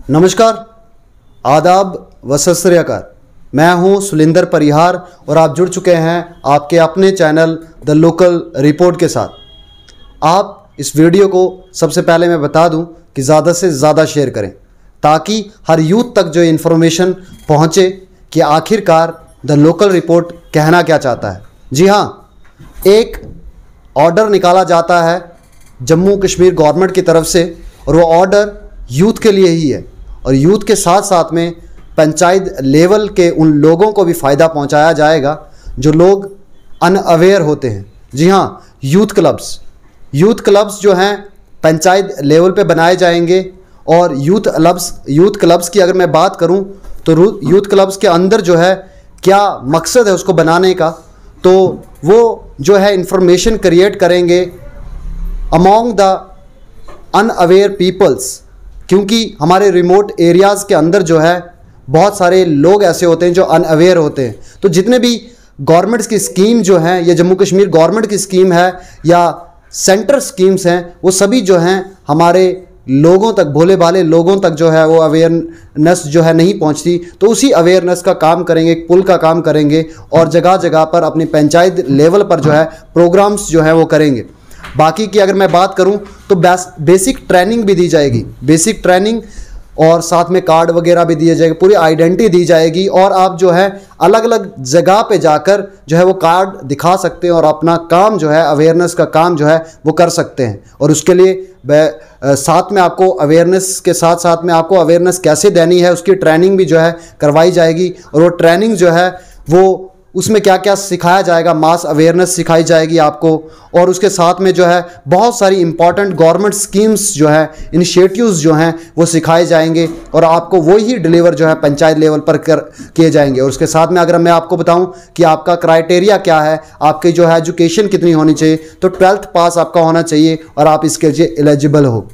नमस्कार, आदाब व सत श्री अकाल। मैं हूं सुलिंदर परिहार और आप जुड़ चुके हैं आपके अपने चैनल द लोकल रिपोर्ट के साथ। आप इस वीडियो को सबसे पहले मैं बता दूं कि ज़्यादा से ज़्यादा शेयर करें ताकि हर यूथ तक जो इन्फॉर्मेशन पहुंचे कि आखिरकार द लोकल रिपोर्ट कहना क्या चाहता है। जी हाँ, एक ऑर्डर निकाला जाता है जम्मू कश्मीर गवर्नमेंट की तरफ से और वो ऑर्डर यूथ के लिए ही है और यूथ के साथ साथ में पंचायत लेवल के उन लोगों को भी फ़ायदा पहुंचाया जाएगा जो लोग अनअवेयर होते हैं। जी हाँ, यूथ क्लब्स जो हैं पंचायत लेवल पे बनाए जाएंगे और यूथ क्लब्स की अगर मैं बात करूं तो यूथ क्लब्स के अंदर जो है क्या मकसद है उसको बनाने का, तो वो जो है इंफॉर्मेशन क्रिएट करेंगे अमॉन्ग द अनअवेयर पीपल्स, क्योंकि हमारे रिमोट एरियाज़ के अंदर जो है बहुत सारे लोग ऐसे होते हैं जो अनअवेयर होते हैं। तो जितने भी गवर्नमेंट्स की स्कीम जो हैं, या जम्मू कश्मीर गवर्नमेंट की स्कीम है या सेंटर स्कीम्स हैं, वो सभी जो हैं हमारे लोगों तक, भोले भाले लोगों तक जो है वो अवेयरनेस जो है नहीं पहुंचती। तो उसी अवेयरनेस का काम करेंगे, एक पुल का काम करेंगे और जगह जगह पर अपनी पंचायत लेवल पर जो है प्रोग्राम्स जो है वो करेंगे। बाकी की अगर मैं बात करूं तो बेसिक ट्रेनिंग भी दी जाएगी, बेसिक ट्रेनिंग और साथ में कार्ड वगैरह भी दिए जाएंगे, पूरी आइडेंटिटी दी जाएगी और आप जो है अलग अलग जगह पे जाकर जो है वो कार्ड दिखा सकते हैं और अपना काम जो है अवेयरनेस का काम जो है वो कर सकते हैं। और उसके लिए साथ में आपको अवेयरनेस के साथ साथ में आपको अवेयरनेस कैसे देनी है उसकी ट्रेनिंग भी जो है करवाई जाएगी। और वो ट्रेनिंग जो है वो उसमें क्या क्या सिखाया जाएगा, मास अवेयरनेस सिखाई जाएगी आपको। और उसके साथ में जो है बहुत सारी इंपॉर्टेंट गवर्नमेंट स्कीम्स जो है, इनिशिएटिव्स जो हैं वो सिखाए जाएंगे और आपको वही डिलीवर जो है पंचायत लेवल पर किए जाएंगे। और उसके साथ में अगर मैं आपको बताऊं कि आपका क्राइटेरिया क्या है, आपकी जो है एजुकेशन कितनी होनी चाहिए, तो 12th पास आपका होना चाहिए और आप इसके लिए एलिजिबल हो।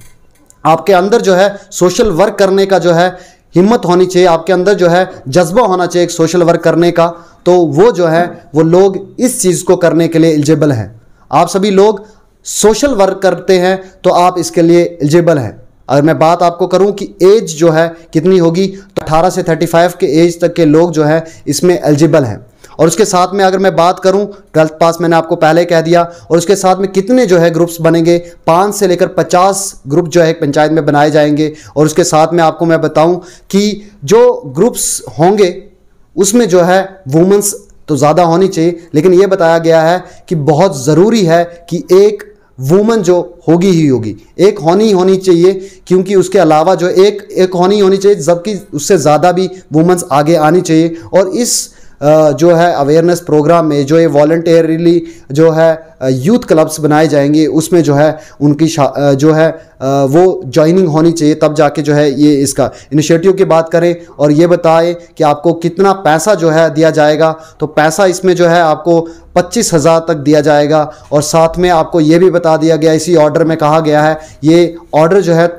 आपके अंदर जो है सोशल वर्क करने का जो है हिम्मत होनी चाहिए, आपके अंदर जो है जज्बा होना चाहिए एक सोशल वर्क करने का, तो वो जो है वो लोग इस चीज़ को करने के लिए एलिजिबल हैं। आप सभी लोग सोशल वर्क करते हैं तो आप इसके लिए एलिजिबल हैं। अगर मैं बात आपको करूं कि एज जो है कितनी होगी, तो 18 से 35 के एज तक के लोग जो है इसमें एलिजिबल हैं। और उसके साथ में अगर मैं बात करूं 12th पास मैंने आपको पहले कह दिया। और उसके साथ में कितने जो है ग्रुप्स बनेंगे, 5 से लेकर 50 ग्रुप जो है एक पंचायत में बनाए जाएंगे। और उसके साथ में आपको मैं बताऊं कि जो ग्रुप्स होंगे उसमें जो है वुमेन्स तो ज़्यादा होनी चाहिए, लेकिन ये बताया गया है कि बहुत ज़रूरी है कि एक वुमन जो होगी ही होगी, एक होनी चाहिए, क्योंकि उसके अलावा जो एक होनी चाहिए, जबकि उससे ज़्यादा भी वुमेन्स आगे आनी चाहिए। और इस जो है अवेयरनेस प्रोग्राम में जो ये वॉलंटियरली जो है यूथ क्लब्स बनाए जाएंगे, उसमें जो है उनकी जो है वो ज्वाइनिंग होनी चाहिए, तब जाके जो है ये इसका इनिशिएटिव की बात करें। और ये बताएं कि आपको कितना पैसा जो है दिया जाएगा, तो पैसा इसमें जो है आपको 25,000 तक दिया जाएगा। और साथ में आपको ये भी बता दिया गया, इसी ऑर्डर में कहा गया है, ये ऑर्डर जो है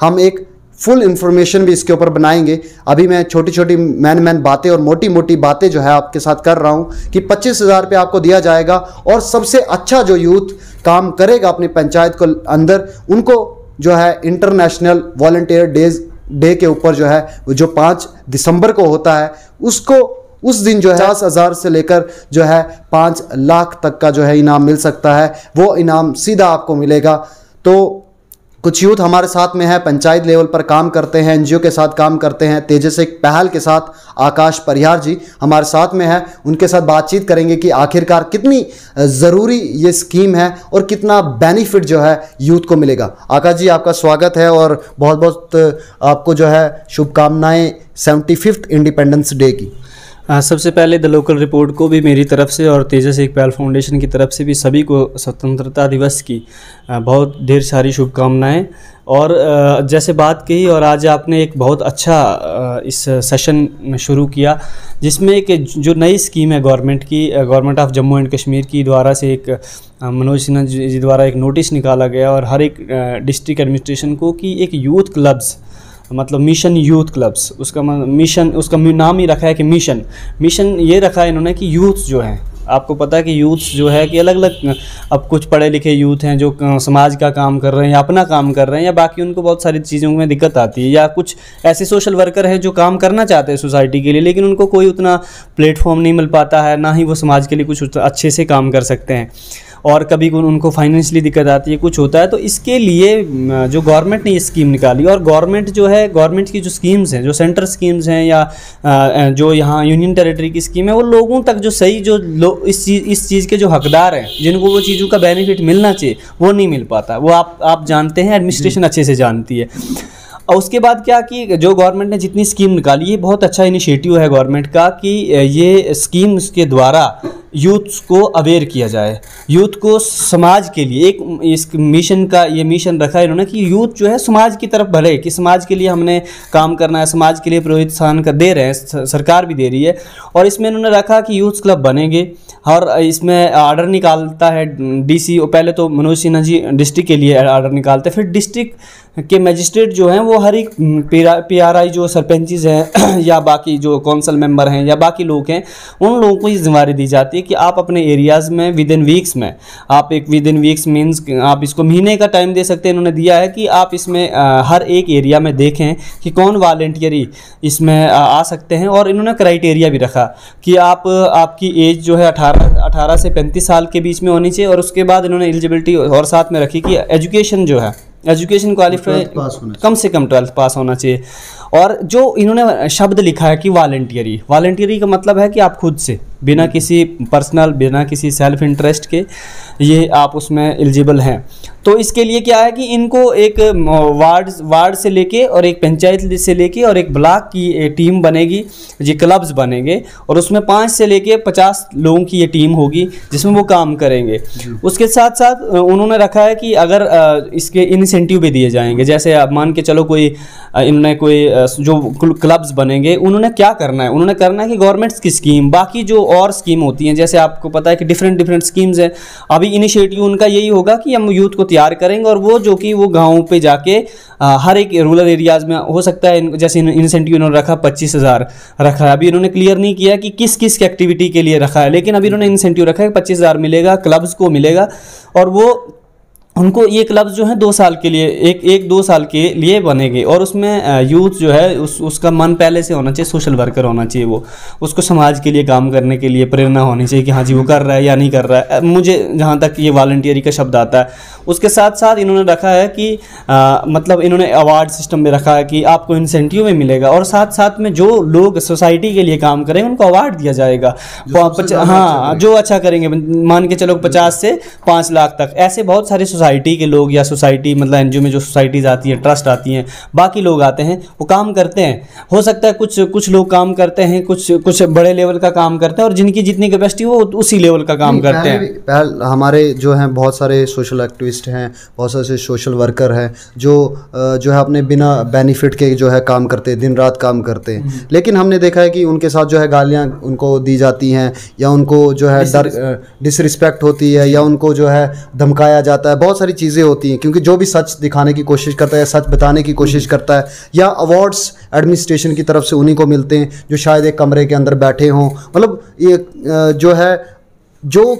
हम एक फुल इन्फॉर्मेशन भी इसके ऊपर बनाएंगे। अभी मैं छोटी छोटी मैन बातें और मोटी मोटी बातें जो है आपके साथ कर रहा हूं कि 25,000 रुपये आपको दिया जाएगा। और सबसे अच्छा जो यूथ काम करेगा अपनी पंचायत को अंदर, उनको जो है इंटरनेशनल वॉलंटियर डे के ऊपर जो है जो 5 दिसंबर को होता है, उसको उस दिन जो है 50,000 से लेकर जो है 5 लाख तक का जो है इनाम मिल सकता है। वो इनाम सीधा आपको मिलेगा। तो कुछ यूथ हमारे साथ में है, पंचायत लेवल पर काम करते हैं, एनजीओ के साथ काम करते हैं, तेजस एक पहल के साथ आकाश परिहार जी हमारे साथ में है। उनके साथ बातचीत करेंगे कि आखिरकार कितनी ज़रूरी ये स्कीम है और कितना बेनिफिट जो है यूथ को मिलेगा। आकाश जी, आपका स्वागत है और बहुत बहुत आपको जो है शुभकामनाएं 75th इंडिपेंडेंस डे की। सबसे पहले द लोकल रिपोर्ट को भी मेरी तरफ से और तेजस एक पहल फाउंडेशन की तरफ से भी सभी को स्वतंत्रता दिवस की बहुत ढेर सारी शुभकामनाएं। और जैसे बात कही, और आज आपने एक बहुत अच्छा इस सेशन शुरू किया जिसमें एक जो नई स्कीम है गवर्नमेंट की, government of Jammu and Kashmir की द्वारा से एक मनोज सिन्हा जी द्वारा एक नोटिस निकाला गया और हर एक डिस्ट्रिक्ट एडमिनिस्ट्रेशन को कि एक यूथ क्लब्स, मतलब मिशन यूथ क्लब्स, उसका मिशन, उसका नाम ही रखा है कि मिशन ये रखा है इन्होंने कि यूथ जो हैं आपको पता है कि यूथ जो है कि अलग अलग, अब कुछ पढ़े लिखे यूथ हैं जो समाज का काम कर रहे हैं या अपना काम कर रहे हैं, या बाकी उनको बहुत सारी चीज़ों में दिक्कत आती है, या कुछ ऐसे सोशल वर्कर हैं जो काम करना चाहते हैं सोसाइटी के लिए, लेकिन उनको कोई उतना प्लेटफॉर्म नहीं मिल पाता है, ना ही वो समाज के लिए कुछ अच्छे से काम कर सकते हैं, और कभी उनको फाइनेंशियली दिक्कत आती है, कुछ होता है। तो इसके लिए जो गवर्नमेंट ने ये स्कीम निकाली, और गवर्नमेंट जो है, गवर्नमेंट की जो स्कीम्स हैं, जो सेंटर स्कीम्स हैं या जो यहाँ यूनियन टेरिटरी की स्कीम है, वो लोगों तक जो सही जो इस चीज़ के जो हकदार हैं, जिनको वो चीज़ों का बेनिफिट मिलना चाहिए, वो नहीं मिल पाता। वो आप जानते हैं, एडमिनिस्ट्रेशन अच्छे से जानती है। और उसके बाद क्या कि जो गवर्नमेंट ने जितनी स्कीम निकाली, ये बहुत अच्छा इनिशिएटिव है गवर्नमेंट का कि ये स्कीम्स के द्वारा यूथ को अवेयर किया जाए, यूथ को समाज के लिए एक इस मिशन का ये मिशन रखा है इन्होंने कि यूथ जो है समाज की तरफ बढ़े, कि समाज के लिए हमने काम करना है, समाज के लिए प्रोत्साहन कर दे रहे हैं, सरकार भी दे रही है। और इसमें इन्होंने रखा कि यूथ क्लब बनेंगे, और इसमें आर्डर निकालता है डीसी, पहले तो मनोज सिन्हा जी डिस्ट्रिक्ट के लिए आर्डर निकालते हैं, फिर डिस्ट्रिक्ट के मजिस्ट्रेट जो हैं वो हर एक PRI जो सरपंचेस हैं या बाकी जो काउंसिल मेंबर हैं या बाकी लोग हैं, उन लोगों को ये जिम्मेदारी दी जाती है कि आप अपने एरियाज़ में विद इन वीक्स में, आप एक विद इन वीक्स मीन्स आप इसको महीने का टाइम दे सकते हैं, इन्होंने दिया है कि आप इसमें हर एक एरिया में देखें कि कौन वॉलंटियरी इसमें आ सकते हैं। और इन्होंने क्राइटेरिया भी रखा कि आपकी एज जो है 18 से 35 साल के बीच में होनी चाहिए, और उसके बाद इन्होंने एलिजिबिलिटी और साथ में रखी कि एजुकेशन जो है, एजुकेशन क्वालिफाई कम से कम 12th पास होना चाहिए। और जो इन्होंने शब्द लिखा है कि वॉलंटियरी का मतलब है कि आप खुद से बिना किसी पर्सनल, बिना किसी सेल्फ इंटरेस्ट के ये आप उसमें एलिजिबल हैं। तो इसके लिए क्या है कि इनको एक वार्ड से लेके और एक पंचायत से लेके और एक ब्लॉक की टीम बनेगी, ये क्लब्स बनेंगे, और उसमें 5 से लेके 50 लोगों की ये टीम होगी जिसमें वो काम करेंगे। उसके साथ साथ उन्होंने रखा है कि अगर इसके इंसेंटिव भी दिए जाएंगे, जैसे आप मान के चलो कोई इन्होंने कोई जो क्लब्स बनेंगे, उन्होंने क्या करना है, उन्होंने करना है कि गवर्नमेंट की स्कीम, बाकी जो और स्कीम होती हैं, जैसे आपको पता है कि डिफरेंट स्कीम्स हैं, अभी इनिशिएटिव उनका यही होगा कि हम यूथ को तैयार करेंगे, और वो जो कि वो गाँव पे जाके हर एक रूरल एरियाज़ में हो सकता है, जैसे इंसेंटिव उन्होंने रखा 25,000 रखा है, अभी इन्होंने क्लियर नहीं किया कि किस किस एक्टिविटी के लिए रखा है, लेकिन अभी इन्होंने इंसेंटिव रखा है 25,000 मिलेगा, क्लब्स को मिलेगा, और वो उनको ये क्लब्स जो हैं 2 साल के लिए, एक 2 साल के लिए बनेंगे। और उसमें यूथ जो है उसका मन पहले से होना चाहिए, सोशल वर्कर होना चाहिए, वो उसको समाज के लिए काम करने के लिए प्रेरणा होनी चाहिए कि हाँ जी वो कर रहा है या नहीं कर रहा है। मुझे जहाँ तक ये वॉलंटियरी का शब्द आता है, उसके साथ साथ इन्होंने रखा है कि मतलब इन्होंने अवार्ड सिस्टम में रखा है कि आपको इंसेंटिव में मिलेगा, और साथ साथ में जो लोग सोसाइटी के लिए काम करेंगे उनको अवार्ड दिया जाएगा, हाँ जो अच्छा करेंगे, मान के चलो 50 से 5 लाख तक। ऐसे बहुत सारे सोसाइटी के लोग या सोसाइटी मतलब एनजीओ में जो सोसाइटीज़ आती हैं, ट्रस्ट आती हैं, बाकी लोग आते हैं, वो काम करते हैं। हो सकता है कुछ लोग काम करते हैं, कुछ बड़े लेवल का काम करते हैं, और जिनकी जितनी कैपेसिटी हो उसी लेवल का काम करते हैं। हमारे जो हैं बहुत सारे सोशल एक्टिविस्ट हैं, बहुत सारे सोशल वर्कर हैं जो है अपने बिना बेनिफिट के जो है काम करते हैं, दिन रात काम करते हैं, लेकिन हमने देखा है कि उनके साथ जो है गालियाँ उनको दी जाती हैं, या उनको जो है डिसरिस्पेक्ट होती है, या उनको जो है धमकाया जाता है, बहुत सारी चीज़ें होती हैं, क्योंकि जो भी सच दिखाने की कोशिश करता है, सच बताने की कोशिश करता है, या अवार्ड्स एडमिनिस्ट्रेशन की तरफ से उन्हीं को मिलते हैं जो शायद एक कमरे के अंदर बैठे हों, मतलब ये जो है जो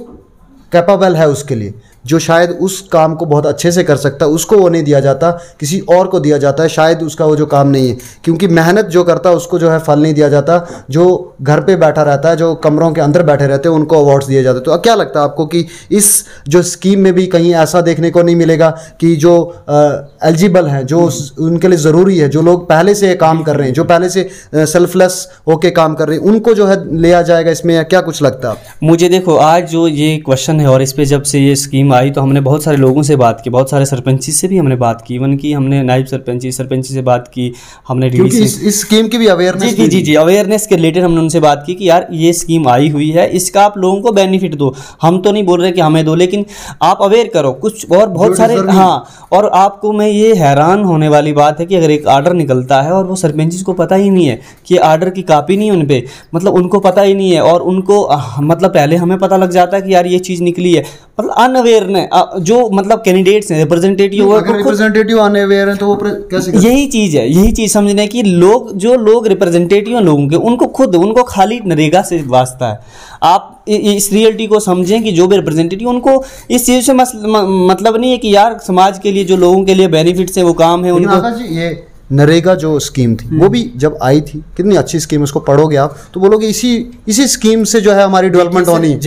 कैपेबल है उसके लिए, जो शायद उस काम को बहुत अच्छे से कर सकता है, उसको वो नहीं दिया जाता, किसी और को दिया जाता है, शायद उसका वो जो काम नहीं है, क्योंकि मेहनत जो करता है उसको जो है फल नहीं दिया जाता, जो घर पे बैठा रहता है, जो कमरों के अंदर बैठे रहते हैं, उनको अवार्ड्स दिए जाते हैं। तो क्या लगता है आपको कि इस जो स्कीम में भी कहीं ऐसा देखने को नहीं मिलेगा कि जो एलिजिबल हैं, जो उनके लिए ज़रूरी है, जो लोग पहले से काम कर रहे हैं, जो पहले से सेल्फलेस होके काम कर रहे हैं, उनको जो है लिया जाएगा इसमें, या क्या कुछ लगता है? मुझे देखो, आज जो ये क्वेश्चन है और इस पर जब से ये स्कीम आई तो हमने बहुत सारे लोगों से बात की, बहुत सारे सरपंची से भी हमने बात की, इवन की हमने नायब सरपंची से बात की, हमने क्योंकि इस स्कीम की भी अवेयरनेस जी अवेयरनेस के रिलेटेड हमने उनसे बात की कि यार ये स्कीम आई हुई है, इसका आप लोगों को बेनिफिट दो। हम तो नहीं बोल रहे कि हमें दो, लेकिन आप अवेयर करो कुछ, और बहुत सारे हाँ। और आपको मैं ये हैरान होने वाली बात है कि अगर एक आर्डर निकलता है और वो सरपंच को पता ही नहीं है कि आर्डर की कॉपी नहीं है उन पर, मतलब उनको पता ही नहीं है, और उनको मतलब पहले हमें पता लग जाता है कि यार ये चीज़ निकली है, मतलब अनअवेयर अवेयरनेस जो मतलब कैंडिडेट्स हैं, रिप्रेजेंटेटिव अनअवेयर हैं तो वो कैसे? यही चीज़ है, यही चीज़ समझना है कि लोग रिप्रेजेंटेटिव हैं लोगों के, उनको खाली नरेगा से वास्ता है। आप इस रियलिटी को समझें कि जो भी रिप्रेजेंटेटिव, उनको इस चीज़ से मतलब नहीं है कि यार समाज के लिए जो लोगों के लिए बेनिफिट्स हैं वो काम है उनको। ये नरेगा जो स्कीम थी वो भी जब आई थी, कितनी अच्छी स्कीम, उसको पढ़ोगे आप तो बोलोगे इसी स्कीम से जो है हमारी डेवलपमेंट होनी है।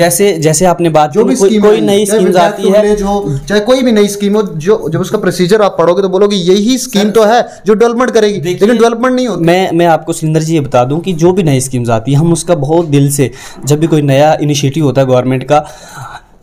जैसे आपने बात जो भी स्कीम, कोई नई स्कीम आती है, चाहे कोई भी नई स्कीम हो, जो जब उसका प्रोसीजर आप पढ़ोगे तो बोलोगे यही स्कीम तो है जो डेवलपमेंट करेगी, लेकिन डेवलपमेंट नहीं होती। मैं आपको सुलिंदर जी ये बता दूं कि जो भी नई स्कीम्स आती है, हम उसका बहुत दिल से, जब भी कोई नया इनिशिएटिव होता है गवर्नमेंट का,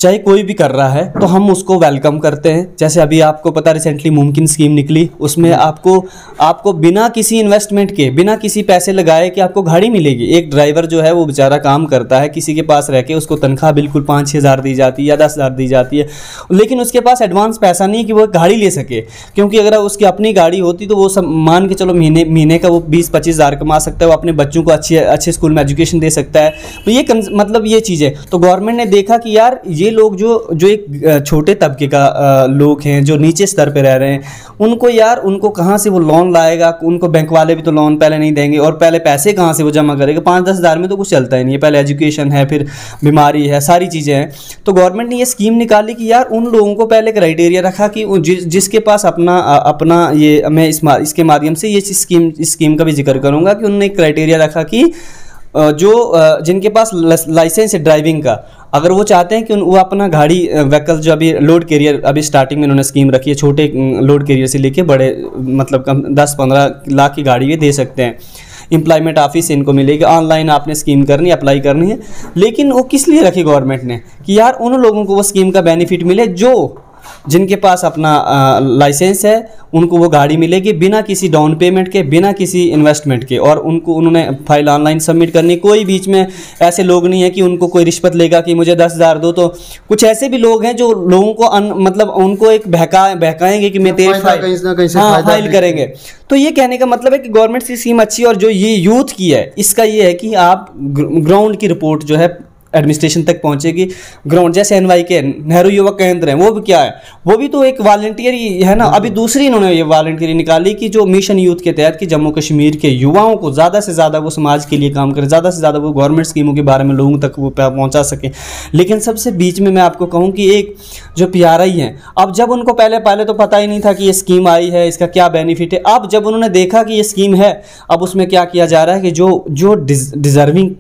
चाहे कोई भी कर रहा है, तो हम उसको वेलकम करते हैं। जैसे अभी आपको पता रिसेंटली मुमकिन स्कीम निकली, उसमें आपको बिना किसी इन्वेस्टमेंट के, बिना किसी पैसे लगाए कि आपको गाड़ी मिलेगी। एक ड्राइवर जो है वो बेचारा काम करता है, किसी के पास रह के उसको तनख्वाह बिल्कुल 5-6 हज़ार दी जाती है या 10 हज़ार दी जाती है, लेकिन उसके पास एडवांस पैसा नहीं कि वो गाड़ी ले सके, क्योंकि अगर उसकी अपनी गाड़ी होती तो वो सब मान के चलो महीने का वो 20-25 हज़ार कमा सकता है, वो अपने बच्चों को अच्छे स्कूल में एजुकेशन दे सकता है। तो ये मतलब ये चीज़ है। तो गवर्नमेंट ने देखा कि यार ये लोग जो एक छोटे तबके का लोग हैं, जो नीचे स्तर पे रह रहे हैं, उनको कहाँ से वो लोन लाएगा? उनको बैंक वाले भी तो लोन पहले नहीं देंगे, और पहले पैसे कहाँ से वो जमा करेगा? 5-10 हज़ार में तो कुछ चलता ही नहीं है। पहले एजुकेशन है, फिर बीमारी है, सारी चीज़ें हैं। तो गवर्नमेंट ने ये स्कीम निकाली कि यार उन लोगों को पहले क्राइटेरिया रखा कि जिसके पास अपना ये, मैं इसके माध्यम से ये स्कीम का भी जिक्र करूँगा कि उन्होंने एक क्राइटेरिया रखा कि जिनके पास लाइसेंस है ड्राइविंग का, अगर वो चाहते हैं कि वो अपना गाड़ी व्हीकल जो अभी लोड कैरियर, अभी स्टार्टिंग में उन्होंने स्कीम रखी है, छोटे लोड कैरियर से लेके बड़े मतलब कम 10-15 लाख की गाड़ी ये दे सकते हैं। एम्प्लॉयमेंट ऑफिस से इनको मिलेगी, ऑनलाइन आपने स्कीम करनी, अप्लाई करनी है। लेकिन वो किस लिए रखी गवर्नमेंट ने कि यार उन लोगों को वो स्कीम का बेनिफिट मिले जिनके पास अपना लाइसेंस है, उनको वो गाड़ी मिलेगी बिना किसी डाउन पेमेंट के, बिना किसी इन्वेस्टमेंट के, और उन्होंने फाइल ऑनलाइन सबमिट करनी। कोई बीच में ऐसे लोग नहीं है कि उनको कोई रिश्वत लेगा कि मुझे 10 हज़ार दो। तो कुछ ऐसे भी लोग हैं जो लोगों को मतलब उनको एक बहकाएंगे कि मैं तेरे फाइल करेंगे। तो ये कहने का मतलब है कि गवर्नमेंट की स्कीम अच्छी है। और जो ये यूथ की है, इसका ये है कि आप ग्राउंड की रिपोर्ट जो है एडमिनिस्ट्रेशन तक पहुंचेगी। ग्राउंड जैसे NYK नेहरू युवक केंद्र है, वो भी क्या है, वो भी तो एक वॉलंटियर ही है ना। अभी दूसरी इन्होंने ये वॉलंटियर निकाली कि जो मिशन यूथ के तहत कि जम्मू कश्मीर के युवाओं को ज़्यादा से ज़्यादा वो समाज के लिए काम करें, ज़्यादा से ज़्यादा वो गवर्नमेंट स्कीमों के बारे में लोगों तक वो पहुँचा सकें। लेकिन सबसे बीच में मैं आपको कहूँ कि एक जो PRI हैं, अब जब उनको पहले तो पता ही नहीं था कि ये स्कीम आई है, इसका क्या बेनिफिट है। अब जब उन्होंने देखा कि ये स्कीम है, अब उसमें क्या किया जा रहा है कि जो डिज़र्विंग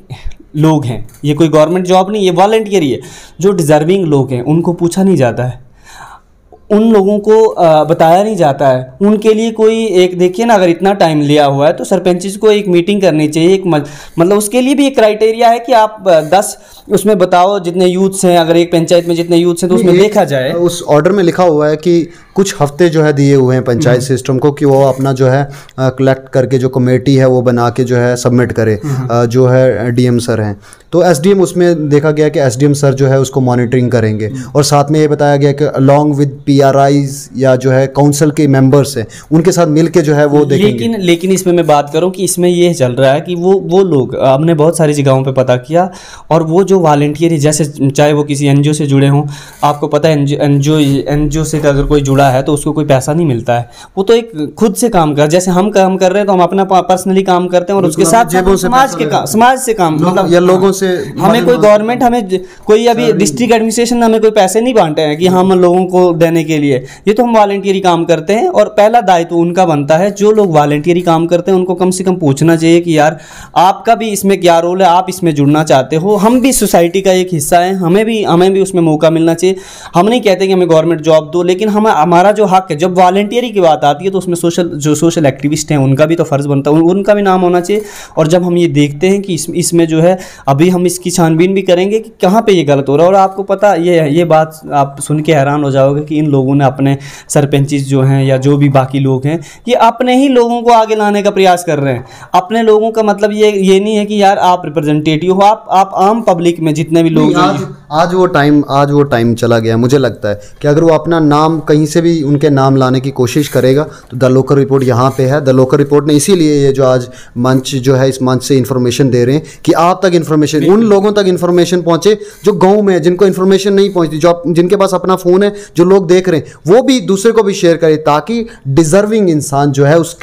लोग हैं, ये कोई गवर्नमेंट जॉब नहीं, ये वॉलंटियर ही है, जो डिज़र्विंग लोग हैं उनको पूछा नहीं जाता है, उन लोगों को बताया नहीं जाता है। उनके लिए कोई एक, देखिए ना, अगर इतना टाइम लिया हुआ है तो सरपंच को एक मीटिंग करनी चाहिए, एक मतलब उसके लिए भी एक क्राइटेरिया है कि आप 10 उसमें बताओ जितने यूथ्स हैं, अगर एक पंचायत में जितने यूथ्स हैं तो उसमें देखा जाए। उस ऑर्डर में लिखा हुआ है कि कुछ हफ्ते जो है दिए हुए हैं पंचायत सिस्टम को कि वो अपना जो है कलेक्ट करके जो कमेटी है वो बना के जो है सबमिट करे, जो है DM सर हैं। तो SDM उसमें देखा गया कि SDM सर जो है उसको मॉनिटरिंग करेंगे, और साथ में ये बताया गया कि अलॉन्ग विद PRIs या जो है काउंसिल के मेंबर्स हैं उनके साथ मिलके जो है वो देखेंगे। लेकिन इसमें मैं बात करूं कि इसमें ये चल रहा है कि वो लोग, हमने बहुत सारी जगहों पे पता किया, और वो जो वॉलंटियर, जैसे चाहे वो किसी NGO से जुड़े हों, आपको पता है NGO से अगर कोई जुड़ा है तो उसको कोई पैसा नहीं मिलता है, वो तो एक खुद से काम कर, जैसे हम काम कर रहे हैं तो हम अपना पर्सनली काम करते हैं, और उसके साथ समाज से काम, मतलब या लोगों से, हमें कोई गवर्नमेंट, हमें कोई अभी डिस्ट्रिक्ट एडमिनिस्ट्रेशन हमें कोई पैसे नहीं बांटे हैं कि हम लोगों को देने के लिए, ये तो हम वॉलंटियरी काम करते हैं। और पहला दायित्व उनका बनता है, जो लोग वॉलंटियरी काम करते हैं उनको कम से कम पूछना चाहिए कि यार आपका भी इसमें क्या रोल है, आप इसमें जुड़ना चाहते हो, हम भी सोसाइटी का एक हिस्सा है, हमें भी उसमें मौका मिलना चाहिए। हम नहीं कहते कि हमें गवर्नमेंट जॉब दो, लेकिन हमारा जो हक है, जब वॉलंटियरी की बात आती है तो उसमें सोशल एक्टिविस्ट हैं उनका भी तो फर्ज बनता है, उनका भी नाम होना चाहिए। और जब हम ये देखते हैं कि इसमें जो है, अभी हम इसकी छानबीन भी करेंगे कि कहाँ पे ये गलत हो रहा है। और आपको पता ये बात आप सुन के हैरान हो जाओगे कि इन लोगों ने, अपने सरपंचिस जो हैं या जो भी बाकी लोग हैं, ये अपने ही लोगों को आगे लाने का प्रयास कर रहे हैं। अपने लोगों का मतलब ये नहीं है कि यार आप रिप्रेजेंटेटिव हो, आप आम पब्लिक में जितने भी लोग हैं। आज वो टाइम चला गया। मुझे लगता है कि अगर वो अपना नाम कहीं से भी उनके नाम लाने की कोशिश करेगा तो द लोकल रिपोर्ट यहाँ पे है। द लोकल रिपोर्ट ने इसीलिए ये जो आज मंच जो है, इस मंच से इन्फॉर्मेशन दे रहे हैं कि आप तक इन्फॉर्मेशन, उन लोगों तक इन्फॉर्मेशन पहुंचे जो गांव में है, जिनको इन्फॉर्मेशन नहीं पहुंचती, जो जिनके पास अपना फ़ोन है, जो लोग देख रहे हैं, वो भी दूसरे को भी शेयर करें ताकि डिजर्विंग इंसान जो है उस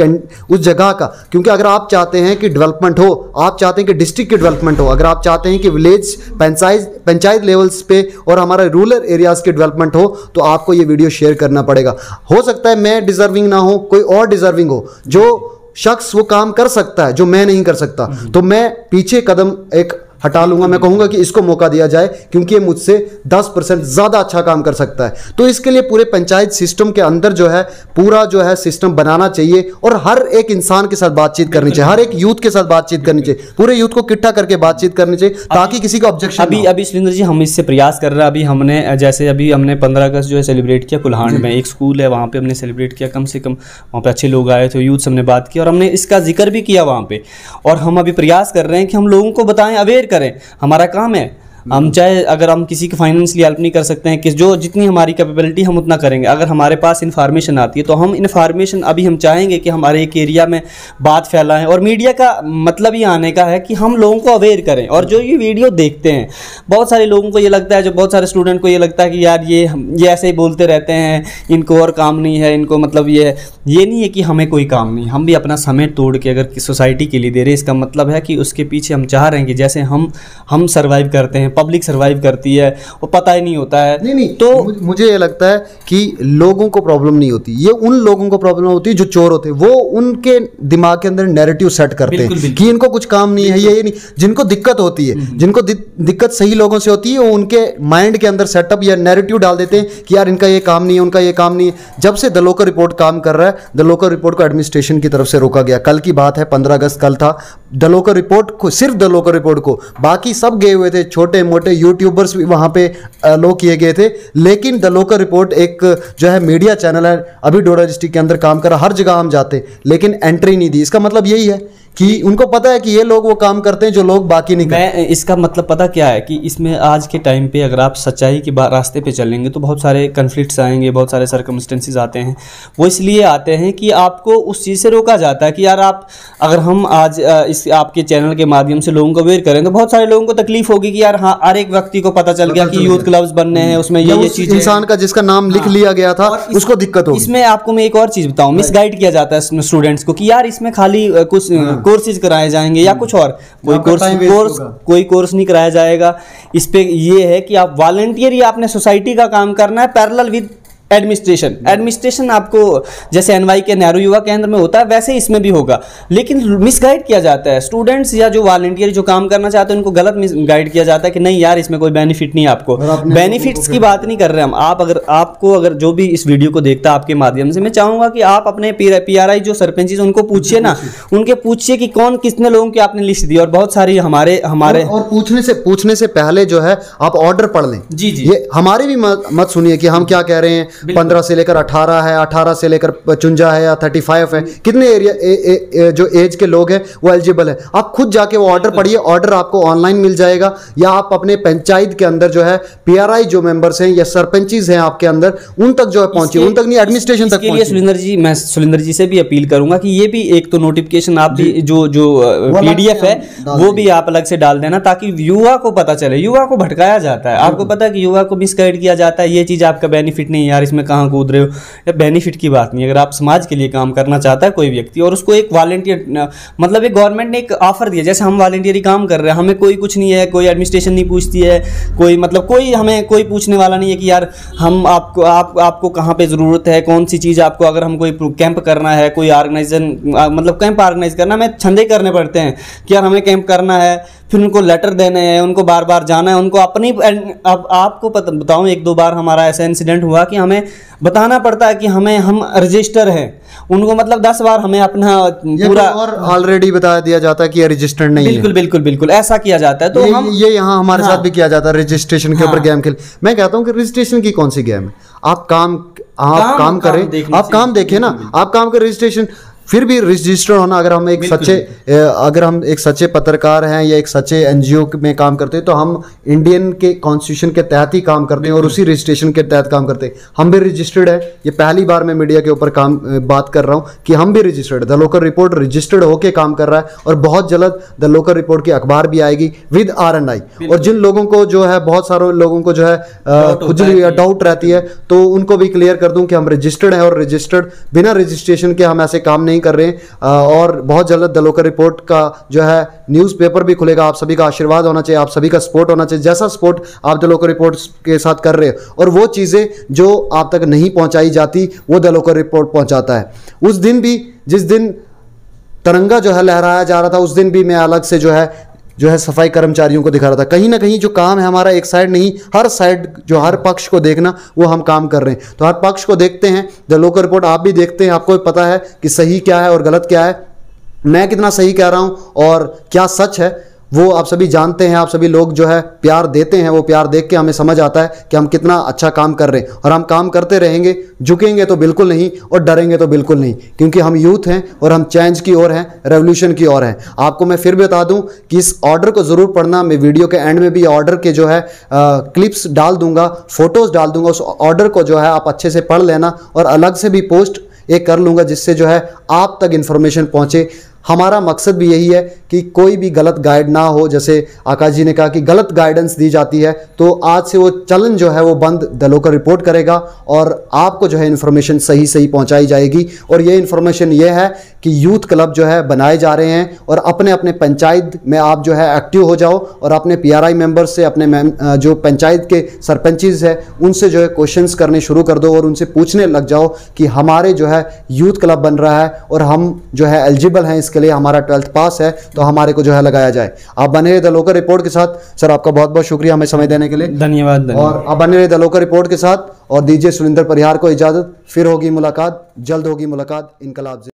जगह का, क्योंकि अगर आप चाहते हैं कि डेवलपमेंट हो, आप चाहते हैं कि डिस्ट्रिक्ट की डेवलपमेंट हो, अगर आप चाहते हैं कि विलेज पंचायत लेवल्स पे और हमारे रूरल एरियाज की डेवलपमेंट हो, तो आपको ये वीडियो शेयर करना पड़ेगा। हो सकता है मैं डिजर्विंग ना हो, कोई और डिजर्विंग हो, जो शख्स वो काम कर सकता है जो मैं नहीं कर सकता, तो मैं पीछे कदम एक हटा लूंगा। मैं कहूंगा कि इसको मौका दिया जाए क्योंकि ये मुझसे 10% ज़्यादा अच्छा काम कर सकता है। तो इसके लिए पूरे पंचायत सिस्टम के अंदर जो है पूरा जो है सिस्टम बनाना चाहिए और हर एक इंसान के साथ बातचीत करनी चाहिए, हर एक यूथ के साथ बातचीत करनी चाहिए, पूरे यूथ को इकट्ठा करके बातचीत करनी चाहिए ताकि किसी का ऑब्जेक्शन। अभी सुरेंद्र जी हम इससे प्रयास कर रहे हैं। अभी हमने 15 अगस्त जो है सेलिब्रेट किया कुल्हाड़ में, एक स्कूल है वहाँ पे हमने सेलिब्रेट किया। कम से कम वहाँ पे अच्छे लोग आए थे, यूथ से हमने बात की और हमने इसका जिक्र भी किया वहाँ पे। और हम अभी प्रयास कर रहे हैं कि हम लोगों को बताएं, अवेयर करें। हमारा काम है, हम चाहे अगर हम किसी की फाइनेंशियली हेल्प नहीं कर सकते हैं कि जो जितनी हमारी कैपेबिलिटी हम उतना करेंगे। अगर हमारे पास इन्फॉर्मेशन आती है तो हम इन्फॉर्मेशन अभी हम चाहेंगे कि हमारे एक एरिया में बात फैलाएं। और मीडिया का मतलब ये आने का है कि हम लोगों को अवेयर करें। और जो ये वीडियो देखते हैं, बहुत सारे लोगों को ये लगता है, जो बहुत सारे स्टूडेंट को ये लगता है कि यार ये ऐसे ही बोलते रहते हैं, इनको और काम नहीं है, इनको मतलब ये नहीं है कि हमें कोई काम नहीं। हम भी अपना समय तोड़ के अगर सोसाइटी के लिए दे रहे हैं, इसका मतलब है कि उसके पीछे हम चाह रहे हैं कि जैसे हम सर्वाइव करते हैं, पब्लिक सर्वाइव करती है, वो पता ही नहीं होता है। नहीं तो मुझे ये लगता है कि लोगों को प्रॉब्लम नहीं होती, ये उन लोगों को प्रॉब्लम होती है जो चोर होते हैं। वो उनके दिमाग के अंदर नैरेटिव सेट करते हैं कि इनको कुछ काम नहीं है, ये नहीं। जिनको दिक्कत होती है, जिनको दिक्कत सही लोगों से होती है, वो उनके माइंड के अंदर सेटअप या नैरेटिव डाल देते हैं कि यार इनका ये काम नहीं है, उनका ये काम नहीं है। जब से द लोकल रिपोर्ट काम कर रहा है, द लोकल रिपोर्ट को एडमिनिस्ट्रेशन की तरफ से रोका गया। कल की बात है, 15 अगस्त कल था। द लोकल रिपोर्ट को, सिर्फ द लोकल रिपोर्ट को, बाकी सब गए हुए थे, छोटे मोटे यूट्यूबर्स भी वहाँ पे लो किए गए थे, लेकिन द लोकल रिपोर्ट एक जो है मीडिया चैनल है, अभी डोडा डिस्ट्रिक्ट के अंदर काम कर रहा। हर जगह हम जाते लेकिन एंट्री नहीं दी। इसका मतलब यही है कि उनको पता है कि ये लोग वो काम करते हैं जो लोग बाकी नहीं करते। इसका मतलब पता क्या है कि इसमें आज के टाइम पे अगर आप सच्चाई के रास्ते पे चलेंगे तो बहुत सारे कन्फ्लिक्ट्स आएंगे, बहुत सारे सर्कमस्टेंसेस आते हैं। वो इसलिए आते हैं कि आपको उस चीज़ से रोका जाता है कि यार आप, अगर हम आज इस आपके चैनल के माध्यम से लोगों को अवेयर करें तो बहुत सारे लोगों को तकलीफ होगी कि यार हाँ, हर एक व्यक्ति को पता चल गया कि यूथ क्लब्स बनने हैं, उसमें ये चीज़, इंसान का जिसका नाम लिख लिया गया था उसको दिक्कत होगी। इसमें आपको मैं एक और चीज़ बताऊँ, मिसगाइड किया जाता है स्टूडेंट्स को कि यार इसमें खाली कुछ कोर्सेज कराए जाएंगे या कुछ और, कोई कोर्स नहीं कराया जाएगा। इस पे ये है कि आप वॉलंटियर या आपने सोसाइटी का काम करना है पैरेलल विद एडमिनिस्ट्रेशन। आपको जैसे एनवाई के नेहरू युवा केंद्र में होता है वैसे इसमें भी होगा, लेकिन मिसगाइड किया जाता है। स्टूडेंट्स या जो वॉलंटियर जो काम करना चाहते हैं उनको गलत मिसगाइड किया जाता है कि नहीं यार इसमें कोई बेनिफिट नहीं है। आपको बेनिफिट्स की बात नहीं कर रहे हम। अगर जो भी इस वीडियो को देखता है आपके माध्यम से, मैं चाहूंगा कि आप अपने PRI जो सरपंच उनको पूछिए ना, उनके पूछिए कि कौन कितने लोगों की आपने लिस्ट दी। और बहुत सारी हमारे और पूछने से पहले जो है आप ऑर्डर पढ़ लें। जी, ये हमारी भी मत सुनिए कि हम क्या कह रहे हैं। 15 से लेकर 18 है, 18 से लेकर 55 है या 35 है, कितने एरिया जो एज के लोग हैं वो एलिजिबल है। आप खुद जाके वो ऑर्डर पढ़िए, ऑर्डर आपको ऑनलाइन मिल जाएगा, या आप अपने पंचायत के अंदर जो है PRI जो मेंबर्स हैं या सरपंचीज हैं आपके अंदर, उन तक जो है पहुंचिए, उन तक नहीं एडमिनिस्ट्रेशन तक पहुंचिए। मैं सुरेंद्र जी से भी अपील करूंगा कि ये भी एक तो नोटिफिकेशन आप भी जो PDF है वो भी आप अलग से डाल देना, ताकि युवा को पता चले। युवा को भटकाया जाता है, आपको पता है कि युवा को मिसगाइड किया जाता है, ये चीज आपका बेनिफिट नहीं है यार, इसमें कहाँ कूद रहे हो। या बेनिफिट की बात नहीं, अगर आप समाज के लिए काम करना चाहता है कोई व्यक्ति और उसको एक वॉलंटियर, मतलब एक गवर्नमेंट ने एक ऑफर दिया, जैसे हम वॉलंटियरी काम कर रहे हैं, हमें कोई कुछ नहीं है, कोई एडमिनिस्ट्रेशन नहीं पूछती है, कोई मतलब कोई हमें कोई पूछने वाला नहीं है कि यार हम आपको कहाँ पे ज़रूरत है, कौन सी चीज़ आपको, अगर हम कोई कैंप करना है, कोई ऑर्गेनाइजेशन मतलब कैंप ऑर्गेनाइज करना, हमें छंदे करने पड़ते हैं कि यार हमें कैंप करना है, फिर उनको लेटर देने हैं, उनको बार बार जाना है, उनको अपनी। अब आपको बताऊं, 1-2 बार हमारा ऐसा इंसिडेंट हुआ कि हमें बताना पड़ता है कि हम रजिस्टर हैं, उनको मतलब 10 बार हमें अपना पूरा और ऑलरेडी बता दिया जाता है कि ये रजिस्टर्ड नहीं है। बिल्कुल ऐसा किया जाता है। तो ये यहाँ हमारे साथ भी किया जाता है, रजिस्ट्रेशन के ऊपर गेम खेल। मैं कहता हूँ कि रजिस्ट्रेशन की कौन सी गेम है, आप काम आप काम करें, आप काम देखें ना, आप काम करें, रजिस्ट्रेशन फिर भी रजिस्टर होना। अगर हम एक सच्चे पत्रकार हैं या एक सच्चे एनजीओ में काम करते हैं तो हम इंडियन के कॉन्स्टिट्यूशन के तहत ही काम करते हैं और उसी रजिस्ट्रेशन के तहत काम करते हैं। हम भी रजिस्टर्ड है। ये पहली बार मैं मीडिया के ऊपर बात कर रहा हूँ कि हम भी रजिस्टर्ड है। द लोकल रिपोर्ट रजिस्टर्ड होकर काम कर रहा है और बहुत जल्द द लोकल रिपोर्ट की अखबार भी आएगी विद RNI। और जिन लोगों को जो है, बहुत सारे लोगों को जो है खुजली या डाउट रहती है, तो उनको भी क्लियर कर दूं कि हम रजिस्टर्ड हैं और रजिस्टर्ड बिना रजिस्ट्रेशन के हम ऐसे काम नहीं कर रहे हैं। और बहुत जल्द द लोकल रिपोर्ट का जो है न्यूज़पेपर भी खुलेगा। आप सभी का आशीर्वाद होना चाहिए, आप सभी का सपोर्ट होना चाहिए। जैसा सपोर्ट आप द लोकल रिपोर्ट के साथ कर रहे हो और वो चीज़ें जो आप तक नहीं पहुंचाई जाती वो द लोकल रिपोर्ट पहुंचाता है। उस दिन भी, जिस दिन तिरंगा जो है लहराया जा रहा था, उस दिन भी मैं अलग से जो है सफाई कर्मचारियों को दिखा रहा था। कहीं ना कहीं जो काम है हमारा एक साइड नहीं, हर साइड जो हर पक्ष को देखना, वो हम काम कर रहे हैं। तो हर पक्ष को देखते हैं, द लोकल रिपोर्ट आप भी देखते हैं, आपको भी पता है कि सही क्या है और गलत क्या है, मैं कितना सही कह रहा हूं और क्या सच है, वो आप सभी जानते हैं। आप सभी लोग जो है प्यार देते हैं, वो प्यार देख के हमें समझ आता है कि हम कितना अच्छा काम कर रहे हैं। और हम काम करते रहेंगे, झुकेंगे तो बिल्कुल नहीं और डरेंगे तो बिल्कुल नहीं, क्योंकि हम यूथ हैं और हम चेंज की ओर हैं, रेवोल्यूशन की ओर हैं। आपको मैं फिर भी बता दूं कि इस ऑर्डर को ज़रूर पढ़ना। मैं वीडियो के एंड में भी ऑर्डर के जो है क्लिप्स डाल दूंगा, फोटोज़ डाल दूंगा। उस ऑर्डर को जो है आप अच्छे से पढ़ लेना और अलग से भी पोस्ट एक कर लूँगा, जिससे जो है आप तक इन्फॉर्मेशन पहुँचे। हमारा मकसद भी यही है कि कोई भी गलत गाइड ना हो। जैसे आकाश जी ने कहा कि गलत गाइडेंस दी जाती है, तो आज से वो चलन जो है वो बंद द लोकल रिपोर्ट करेगा और आपको जो है इन्फॉर्मेशन सही पहुंचाई जाएगी। और ये इन्फॉर्मेशन ये है कि यूथ क्लब जो है बनाए जा रहे हैं और अपने अपने पंचायत में आप जो है एक्टिव हो जाओ और अपने PRI मेंबर्स से, अपने जो पंचायत के सरपंचेस है उनसे जो है क्वेश्चंस करने शुरू कर दो और उनसे पूछने लग जाओ कि हमारे जो है यूथ क्लब बन रहा है और हम जो है एलिजिबल हैं इसके लिए, हमारा 12th पास है, तो हमारे को जो है लगाया जाए। आप बने रहे द लोकल रिपोर्ट के साथ। सर आपका बहुत बहुत शुक्रिया हमें समय देने के लिए, धन्यवाद। और आप बने रहे द लोकल रिपोर्ट के साथ और दीजिए सुलिंदर परिहार को इजाजत। फिर होगी मुलाकात, जल्द होगी मुलाकात। इनकलाब।